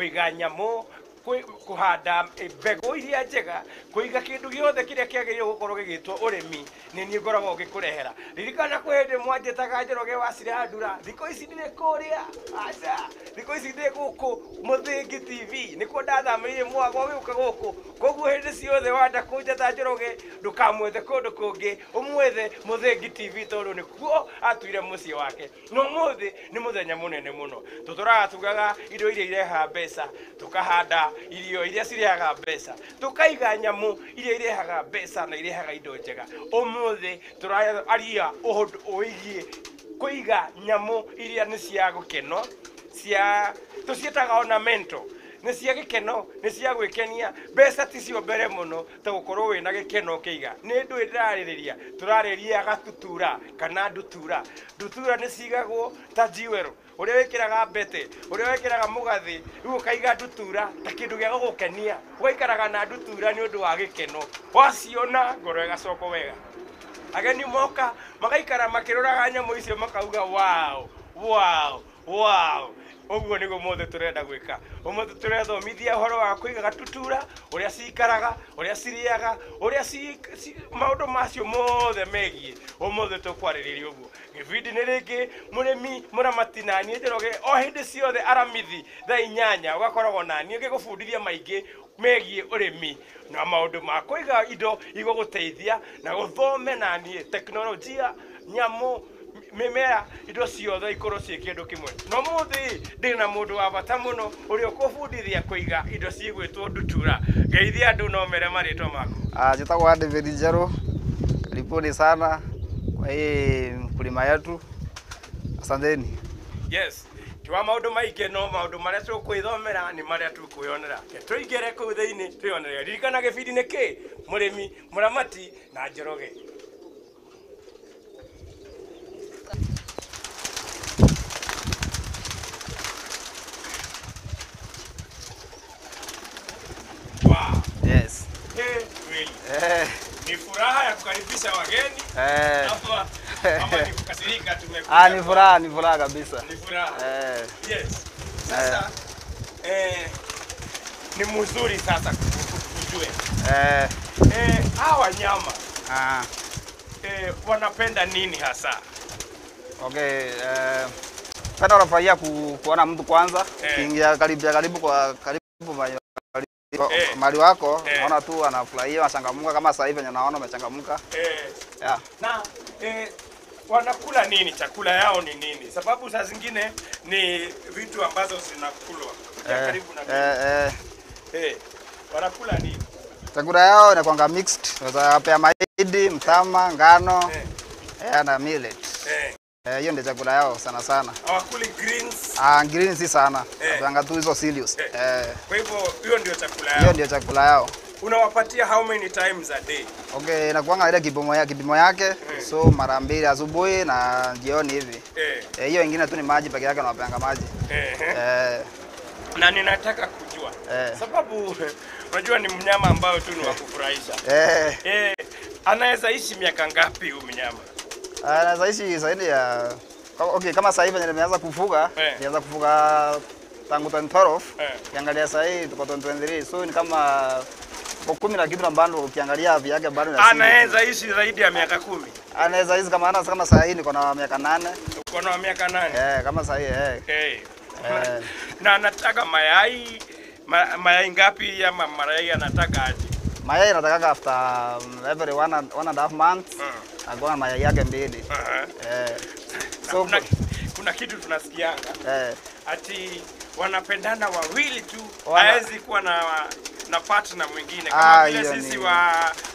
kuiga nyamu kuhanda mbegu iria njega kuiga kindu giothe kiria kiagirire gukorwo gigitwo urimi ni ni ngoragwo gikurehera ririkana kwende mwanjetaga Njoroge wa Ciradura thiko ici ndire kuria aca thiko ici ndire guku Muthingi TV nikuo ndathamirie mwago giuka guku koguo hindi ciothe wanda kunjeta Njoroge ndukamwethe kundu kungi umwethe Muthingi TV tondu nikuo atuire mucii wake no muthi ni muthenya munene muno tuturaga tugaga indo iria ireha mbeca tukahanda irio iria cirehaga mbeca tukaiga nyamu iria irehaga mbeca na irehaga indo njega umuthi turaria uhundu uigie kuiga nyamu iria ni cia gukeno cia tucietaga ornamental ni cia gikeno ni cia gwikenia mbeca ticio mbere muno ta gukorwo wina gikeno kiiga ni ndu ndiraririria turariria gatutura kana ndutura ni cigagwo ta jiwero uria wikiraga mbete uria wikiraga mugathi riu kaiga ndutura ta kindu gia gukenia ugaikaraga na ndutura ni undu wa gikeno waciona ngoro igacoko wega ageni moka magaikara makiroraga nyamu icio makauga wow oguo niguo mothe turenda gwika umothe turethomithia uhoro wa kuiga gatutura uria cikaraga uria ciriaga uria maundu macio mothe megie umothe tukwariria uguo gibindi ni ringi murimi muramati na nie Njoroge o hindi ciothe aramithi thaa 8 ugakoragwo na nie ngigubundithia maingi megie urimi na maundu ma kuiga indo iguguteithia na guthome na nie teknolojia nyamu mimea indo ciothe ikorwo cie kindu kimwe no muthi ndina mundu wa bata muno uria ukubundithia kuiga indo ciigwitwo ndutura geithia andu no mere maritwa maku jitagwa David Njeru karibuni sana kwa hii mkulima yetu asanteni yes twa maundu maingi no maundu maria tukwithomera ni maria tukwionera tuingire kuu thiini twionere ririkana gibindi ni ki murimi muramati na Njoroge yes really ni furaha ya kukaribisha wageni hapa ama ni kukasirika tumekuja ni furaha kabisa ni furaha yes sasa ni mzuri sasa kujue hawa nyama wanapenda nini hasa okay penda rafia kuona mtu kwanza kiingia karibu kwa mali wako naona tu anafurahia anachangamuka kama sasa hivi naona amechangamuka na wanakula nini chakula yao ni nini sababu saa zingine ni vitu ambazo zinakulwa karibu na wanakula nini chakula yao inakuanga mixed unaweza pea mahindi mtama ngano na millet hiyo ndio chakula yao sana hawakuli greens greens si sana wananga tu hizo cereals kwa hivyo hiyo ndio chakula yao hiyo ndio chakula yao unawapatia how many times a day okay inakuanga ile kipimo yake so mara 2 asubuhi na jioni hivi hiyo nyingine tu ni maji peke yake nawapanga maji na ninataka kujua sababu unajua ni mnyama ambao tu ni wa kufurahisha anaweza ishi miaka ngapi huyu mnyama anaweza ishi zaidi ya okay kama sasa hivi nimeanza kufuga nianza kufuga tangu 2012 kiangalia sasa hivi tuko 2023 so ni kama kwa 10 na kitu ambalo ukiangalia afya yake bado anaweza ishi zaidi ya miaka 10 anaweza ishi kama sasa hivi niko na miaka 8 uko na miaka 8 kama sasa hivi na anataka mayai ngapi ama mayai anataka aje mayai anataka after every one and a half months agona mayai yake 2 so kuna kitu tunasikianga ati wanapendana wawili tu hawezi kuwa na partner mwingine kama vile sisi wa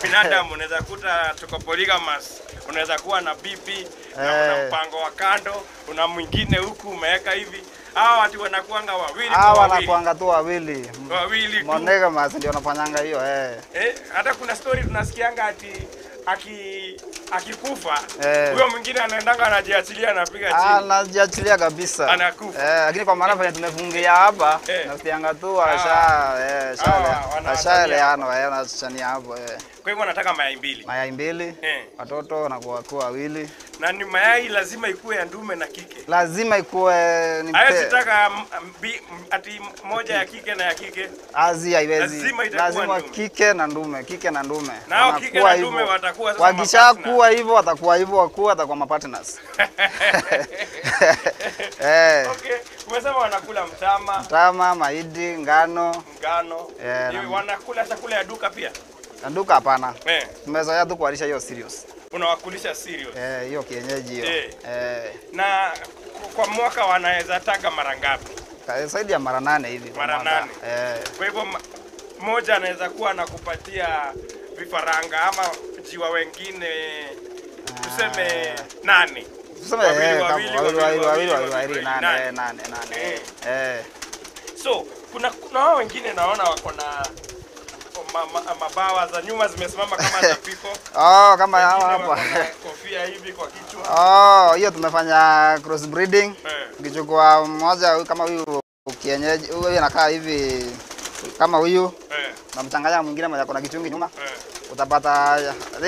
binadamu unaweza kuta tuko polygamous unaweza kuwa na bibi na una mpango wa kando una mwingine huku umeweka hivi hawa watu wanakuanga wawili wanakuanga tu wawili tu monogamous ndio wanafanyanga hiyo hata kuna story tunasikianga ati akikufa huyo mwingine anaendanga anajiachilia anapiga chini. Anajiachilia kabisa. Anakufa. Lakini kwa maana vile tumefungia hapa nasikianga tu ashaeleano anachania hapo. Kwa hivyo nataka mayai 2. Mayai 2. Watoto wanakuwa wawili. Na ni mayai lazima ikuwe ya ndume na kike. Lazima ikuwe ni haya sitaka ati moja ya kike na ya kike. Haiwezi. Lazima kike na ndume, kike na ndume. Nao kike na ndume watakuwa sasa wakishakuwa hivyo watakuwa hivyo watakuwa mapartners. Okay, umesema wanakula mtama, mahindi, ngano. Wanakula chakula ya duka pia? Na duka hapana. Tumezoea tu kualisha hiyo serious. Unawakulisha serious? Hiyo kienyeji hiyo. Na kwa mwaka wanaweza taga mara ngapi? Zaidi ya mara 8 hivi. Mara 8. Kwa hivyo moja anaweza kuwa anakupatia vifaranga ama jiwa wengine tuseme 8. Tuseme wawili 8. So kuna wao wengine naona wako na mabawa za nyuma zimesimama kama za piko. Kama hapa. Kofia hivi kwa kichwa. Hiyo tumefanya cross breeding. Ukichukua mmoja kama huyu kienyeji, huyu anakaa hivi kama huyu. Na mchanganya mwingine mmoja kuna kichungi nyuma. Utapata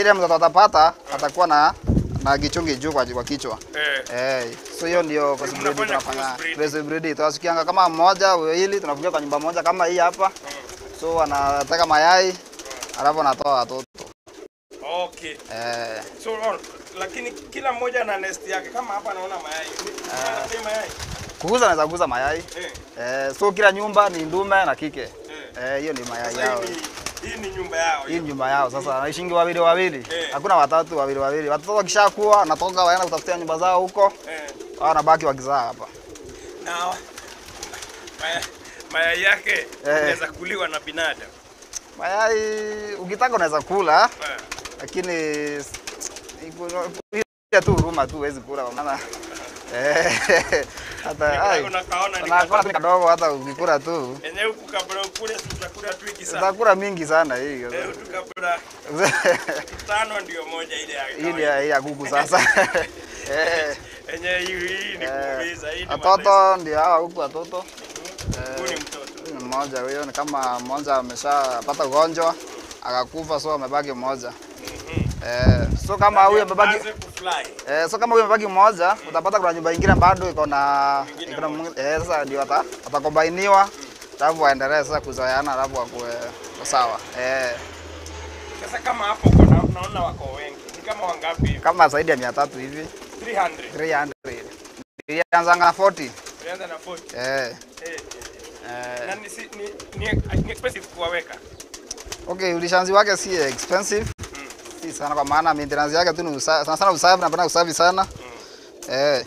ile mtoto atapata atakuwa na kichungi juu kwa kichwa. So hiyo ndio cross breeding tunafanya. Cross breeding tunasikianga kama mmoja wawili tunafungia kwa nyumba moja kama hii hapa. So wanataka mayai alafu anatoa watoto. Okay. So lakini kila mmoja na nest yake kama hapa naona mayai. Mayai. Kuuza naweza kuuza mayai. So kila nyumba ni ndume na kike. Hiyo ni mayai yao. Hii ni nyumba yao. Hii ni nyumba yao. Sasa naishingi wawili. Hakuna watatu wawili. Watoto wakishakuwa natoka waenda kutafutia nyumba zao huko. Wanabaki wakizaa hapa. Nao mayai yake inaweza kuliwa na binadamu. Mayai ukitaka unaweza kula. Lakini tu huruma tu huwezi kula kwa maana hata unaona kidogo hata ukikula tu. Yenyewe huku kabla ukule utakula tu hiki sana. Utakula mingi sana hiyo. Tukabla 5 ndio moja ile ya kuku sasa. Yenyewe hii ni kuuliza hii ni watoto ndio hawa huku watoto. Huyu ni mtoto. Mmoja huyo ni kama mmoja ameshapata ugonjwa akakufa, so amebaki mmoja. So kama huyo amebaki so kama huyo amebaki mmoja utapata kuna nyumba nyingine bado iko na sasa ndio atakombainiwa alafu waendelee sasa kuzoeana alafu wakuwe sawa. Sasa kama hapo naona wako wengi. Ni kama wangapi hivi? Kama zaidi ya 300 hivi. 300. Ilianza na 40. Ilianza na 40. Na ni expensive kuwaweka. Okay, ulishanzi wake si expensive. Si sana kwa maana maintenance yake tu ni sana usafi, napenda usafi sana.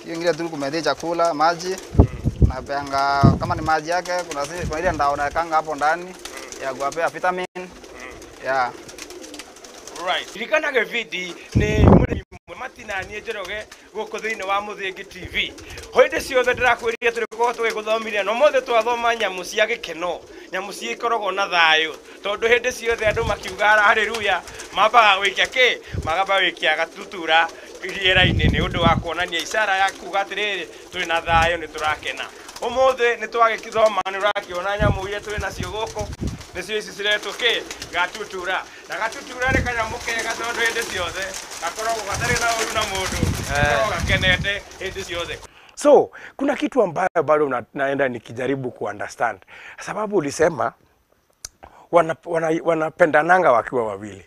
Hiyo ingine tu kumedhi chakula, maji. Napanga kama ni maji yake kuna ile ndaona kanga hapo ndani ya kuwapea vitamin. Right. Irikana gevidi ni muri matina ni jeroge goko thini wa Muthingi TV. Hoinde ciothe ndirakwiria turi guthomiria no mothe twathoma nyamu cia gikeno, nyamu ciikorogo na thayo tondu hindi ciothe andu makiuga haleluya mabaga wikia ki magaba wikia gatutura riera-ini ni undu wa kuonania ishara ya kuga atiriri turi na thayo ni turakena. Umuthe ni twagikithoma ni urakiona nyamu iria turi nacio goko nicio ici ciretwo ki gatutura na gatutura ni kanyamu kega tondu hindi ciothe gakoragwo gatari na uru na mundu gakenete hindi ciothe. So kuna kitu ambayo bado naenda nikijaribu kuunderstand, sababu ulisema wanapendananga wakiwa wawili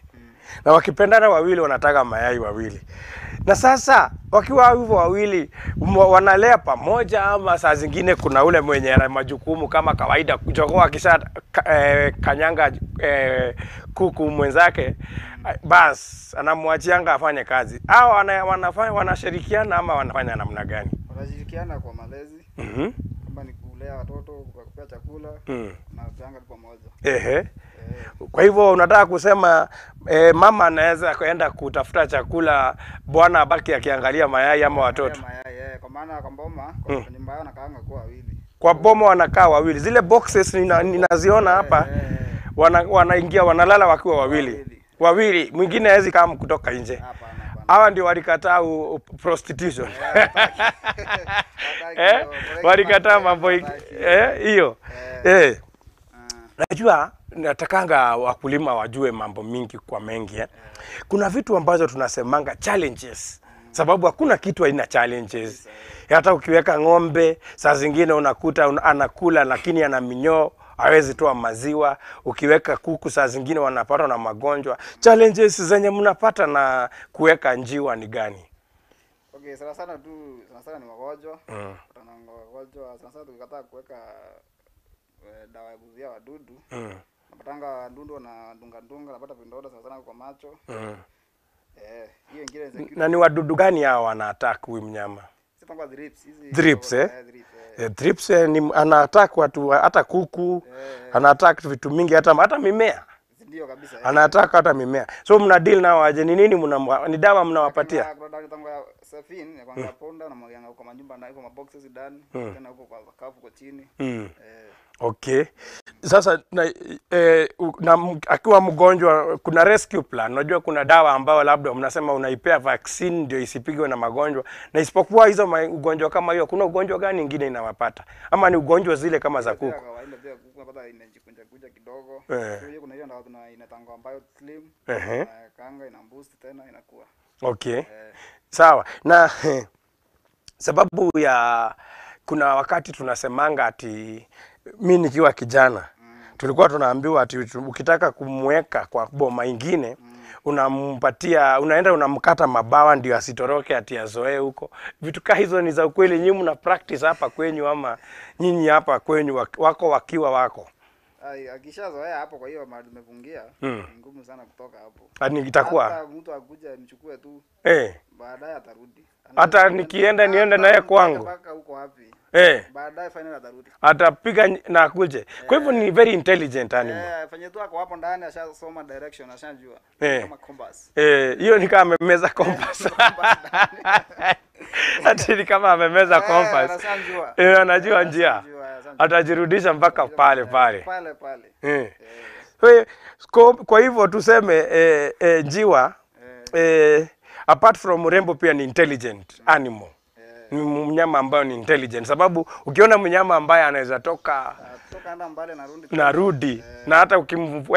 na wakipendana wawili wanataka mayai wawili, na sasa wakiwa hivyo wawili wanalea pamoja ama saa zingine kuna ule mwenye ana majukumu kama kawaida jogoo akisha kanyanga kuku mwenzake bas anamwachianga afanye kazi, au wanashirikiana ama wanafanya namna gani? Wanashirikiana kwa malezi. Kama ni kulea watoto, kupea chakula na kuanga pamoja. Kwa hivyo unataka kusema mama anaweza kwenda kutafuta chakula, bwana abaki akiangalia mayai ama watoto? Mayai, kwa maana kwa boma kwa nyumba yao nakaanga kwa wawili. Kwa boma wanakaa wawili. Zile boxes ninaziona hapa wanaingia wanalala wakiwa wawili. wawili, mwingine hawezi kama kutoka nje. Hawa ndio walikataa prostitution. Walikataa mambo hiyo. Najua natakanga wakulima wajue mambo mingi kwa mengi. Kuna vitu ambazo tunasemanga challenges. Sababu hakuna kitu haina challenges. Hata ukiweka ng'ombe, saa zingine unakuta anakula lakini ana minyoo, hawezi toa maziwa. Ukiweka kuku, saa zingine wanapata na magonjwa. Challenges zenye mnapata na kuweka njiwa ni gani? Okay, sana ni magonjwa. Kuna magonjwa sana tukikataa kuweka dawa ya kuzuia wadudu. Napatanga wadudu na dunga napata vindoda sana kwa macho. Hiyo ingine na ni wadudu gani hao wana attack huyu mnyama? Sipanga Thrips. Thrips ni ana attack watu, hata kuku, ana attack vitu mingi, hata mimea. Ndio kabisa. Ana attack hata mimea. So mna deal nao aje? Ni nini ni dawa mnawapatia? Kuna dawa tangu Safin ya kwanga ponda na mwanga huko manyumba na huko maboxes ndani, tena huko kwa kafu kwa chini. Okay. Sasa akiwa mgonjwa kuna rescue plan. Unajua kuna dawa ambayo labda mnasema unaipea vaccine ndio isipigwe na magonjwa. Na isipokuwa hizo ugonjwa kama hiyo, kuna ugonjwa gani nyingine inawapata? Ama ni ugonjwa zile kama za kuku? Kawaida pia kuku napata inajikunja kidogo. Hiyo kuna hiyo dawa inatangwa ambayo slim. Kanga ina boost tena inakuwa. Okay. Sawa. Na sababu ya kuna wakati tunasemanga ati mimi nikiwa kijana tulikuwa tunaambiwa ati ukitaka kumweka kwa boma ingine unampatia, unaenda unamkata mabawa ndio asitoroke ati azoee huko. Vitu kama hizo ni za ukweli? Nyinyi mna practice hapa kwenyu ama nyinyi hapa kwenyu wako wakiwa wako? Akishazoea hapo, kwa hiyo mahali tumefungia ngumu sana kutoka hapo. Ani itakuwa hata mtu akuja mchukue tu baadaye atarudi. Hata niende naye kwangu mpaka huko wapi baadaye final atarudi, atapiga na akuje. Kwa hivyo ni very intelligent animal. Fanye tu ako hapo ndani, ashasoma direction, ashajua kama compass. Hiyo ni kama amemeza compass. Ati ni kama amemeza compass. Anajua njia. Atajirudisha mpaka pale. Kwa hivyo tuseme njiwa apart from urembo pia ni intelligent animal. Ni mnyama ambaye ni intelligent, sababu ukiona mnyama ambaye anaweza toka mbali na rudi na hata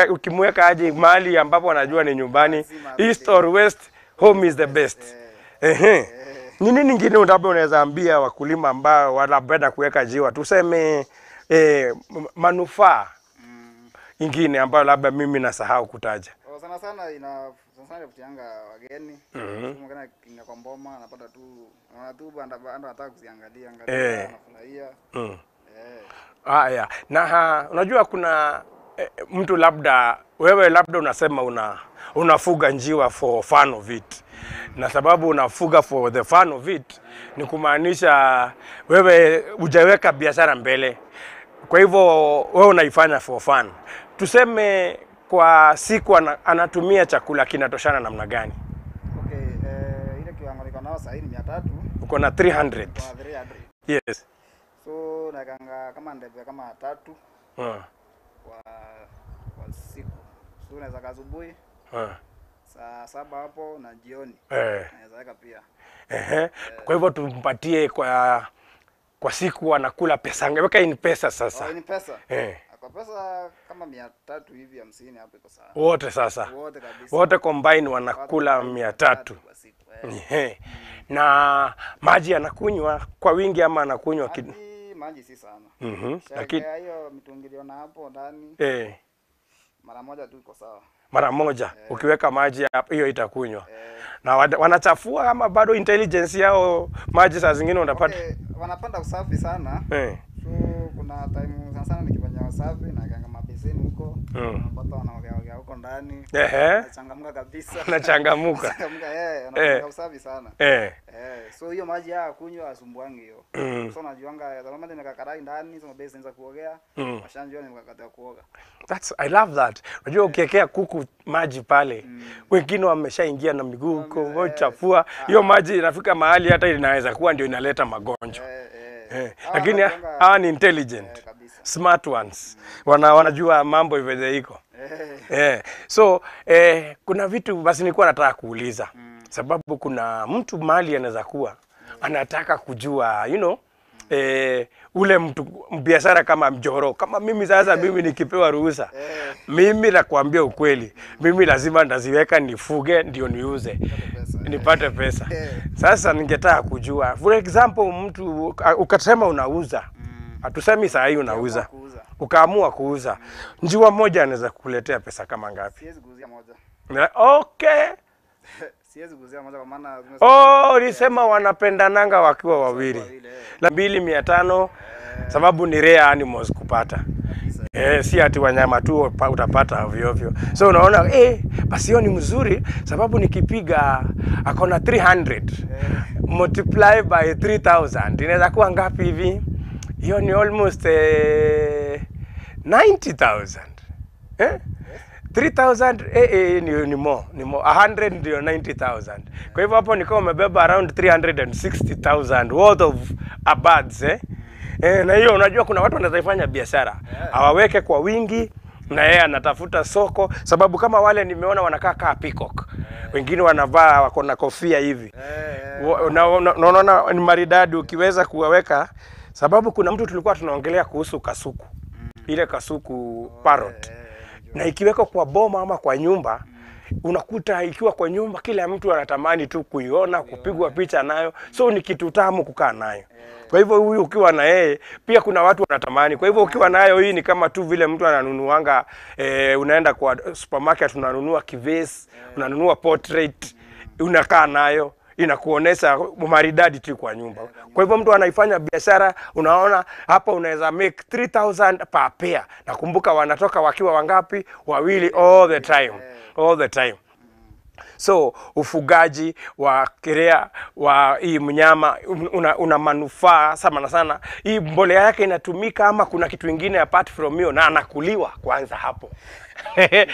ukimweka aje mahali ambapo anajua ni nyumbani, east or west, home is the best. Ni nini nyingine unaweza ambia wakulima ambao wanapenda kuweka njiwa, tuseme manufaa ingine ambayo labda mimi nasahau kutaja? Sana kutianga wageni. Mwingine kinga kwa mboma anapata tu banda anataka kuziangalia anafurahia. Na unajua kuna mtu labda wewe labda unasema unafuga njiwa for fun of it. Na sababu unafuga for the fun of it ni kumaanisha wewe hujaweka biashara mbele. Kwa hivyo wewe unaifanya for fun. Tuseme kwa siku anatumia chakula kinatoshana namna gani? Okay, ile kiwango niko nao sasa ni 300. Uko na 300? Kwa 300. Yes. So nakanga kama ndebe kama 3 kwa siku. So unaweza asubuhi saa 7 hapo na jioni. Naweza weka pia. Kwa hivyo tumpatie kwa siku anakula pesa ngapi? Weka in pesa sasa. In pesa? Kwa pesa kama 300 hivi 50 hapo iko sawa. Wote sasa. Wote kabisa. Wote combine wanakula 300. Na maji anakunywa kwa wingi ama anakunywa kidogo? Maji si sana. Lakini hiyo mitungilio na hapo ndani mara moja tu iko sawa. Mara moja ukiweka maji hiyo itakunywa. Na wanachafua ama bado intelligence yao maji saa zingine unapata? Wanapenda usafi sana. So kuna time sana nikifanya usafi na kanga mabeseni huko, unapata wanaogea huko ndani. Changamuka kabisa. Nachangamuka. Wanafanya usafi sana. So hiyo maji ya kunywa asumbuangi hiyo. So najuanga kama nimekakarai ndani hizo mabeseni za kuogea, washanjua nimekakata kuoga. I love that. Unajua ukiwekea kuku maji pale, wengine wameshaingia na miguu huko, wachafua. Hiyo maji inafika mahali hata inaweza kuwa ndio inaleta magonjwa. Lakini hawa ni intelligent, smart ones. Wanajua mambo hivyo iko. So kuna vitu basi nilikuwa nataka kuuliza. Sababu kuna mtu mahali anaweza kuwa anataka kujua, you know, ule mtu biashara kama Mjoro, kama mimi sasa mimi nikipewa ruhusa, mimi nakwambia ukweli, mimi lazima ndaziweka nifuge ndio niuze, nipate pesa. Sasa ningetaka kujua, for example, mtu ukasema unauza, hatusemi saa hii unauza, ukaamua kuuza, njiwa moja anaweza kukuletea pesa kama ngapi? Siwezi kuuzia moja. Okay. Siwezi kuuzia moja kwa maana ulisema wanapendananga wakiwa wawili. La 2,500 sababu ni rare animals kupata. Si ati wanyama tu utapata ovyo ovyo. So unaona basi hiyo ni mzuri sababu nikipiga akona 300 multiply by 3000 inaweza kuwa ngapi hivi? Hiyo ni almost 90,000. 3,000 ni more 100 ndio 90,000. Kwa hivyo hapo nikawa umebeba around 360,000 worth of birds. Na hiyo unajua kuna watu wanazifanya biashara awaweke kwa wingi na yeye anatafuta soko, sababu kama wale nimeona wanakaa kaa peacock, wengine wanavaa wako na kofia hivi, unaona ni maridadi ukiweza kuwaweka, sababu kuna mtu tulikuwa tunaongelea kuhusu kasuku, ile kasuku parrot, na ikiweka kwa boma ama kwa nyumba, unakuta ikiwa kwa nyumba kila mtu anatamani tu kuiona, kupigwa picha nayo, so ni kitu tamu kukaa nayo. Kwa hivyo huyu ukiwa na yeye pia kuna watu wanatamani. Kwa hivyo ukiwa nayo hii ni kama tu vile mtu ananunuanga unaenda kwa supermarket unanunua kivesi, unanunua portrait, unakaa nayo, inakuonesha maridadi tu kwa nyumba. Kwa hivyo mtu anaifanya biashara, unaona hapa unaweza make 3,000 per pair. Nakumbuka wanatoka wakiwa wangapi? Wawili all the time. So ufugaji wa kirea wa hii mnyama una manufaa sana. Hii mbolea yake inatumika ama kuna kitu kingine apart from hiyo, na anakuliwa kwanza hapo?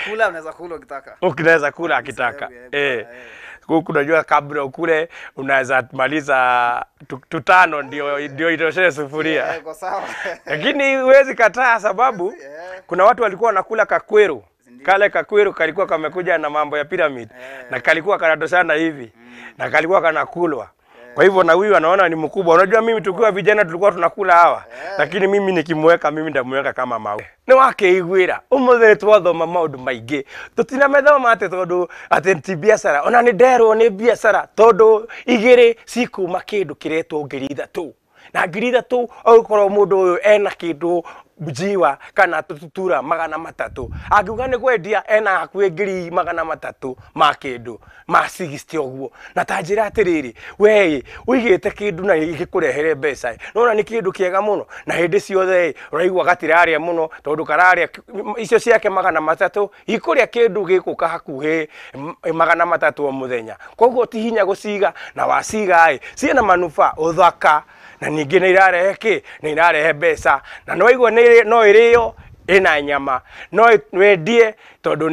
Kula unaweza kula ukitaka. Unaweza kula akitaka. Unajua kabla ukule unaweza maliza tutano ndio itoshe sufuria. Iko sawa. Lakini huwezi kataa sababu kuna watu walikuwa wanakula kakweru. Kale kakweru kalikuwa kamekuja na mambo ya pyramid na kalikuwa kanatoshana hivi na kalikuwa kanakulwa. Kwa hivyo na huyu anaona ni mkubwa. Unajua mimi tukiwa vijana tulikuwa tunakula hawa, lakini mimi nikimweka mimi ndamweka kama mau. Ni wake igwira umuthe twathoma maundu maingi tutina methoma ate tondu ate ti biashara ona ni ndero ni biashara tondu igiri cikuma kindu kiretwo ngiri ithatu na ngiri ithatu okorwo mundu uyu ena kindu mjiwa kana tutura 300 angiuga ni kwendia ena hakuhi 300 ma kindu ma 60 oguo na tanjira atiriri we uigite kindu na igikurehere mbeca nona ni kindu kiega muno na hindi ciothe uraigwa gatiraria muno tondu kararia icio ciake 300 ikuria kindu gikuka hakuhi 300 o muthenya koguo ti hinya guciga na waciga ciena manufaa uthaka na ningi ni irarehe ni irarehe mbeca na noigwa no irio ina nyama no wendie tondu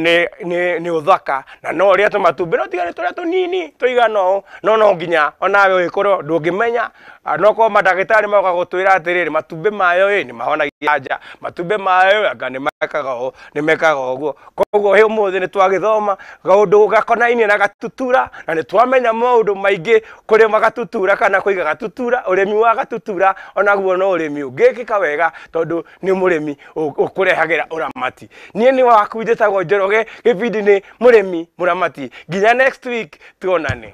ni uthaka na no ria tumatumbĩ no tigane turia tunini tuigano no nginya onawe ikoro ndungimenya no ko madagitari moka gutwira atiriri matumbĩ mayo ni mahonagia anja matumbĩ mayo anga ni mekaga uguo koguo he umuthi ni twagithoma gaundu gakonainie na gatutura na ni twamenya maundu maingi kuri magatutura kana kuiga gatutura urimi wa gatutura onaguo no urimi ungikika wega tondu ni murimi ukurehagira uramati nie ni waku njitagwo Njoroge gibindi ni murimi muramati nginya next week tuonane.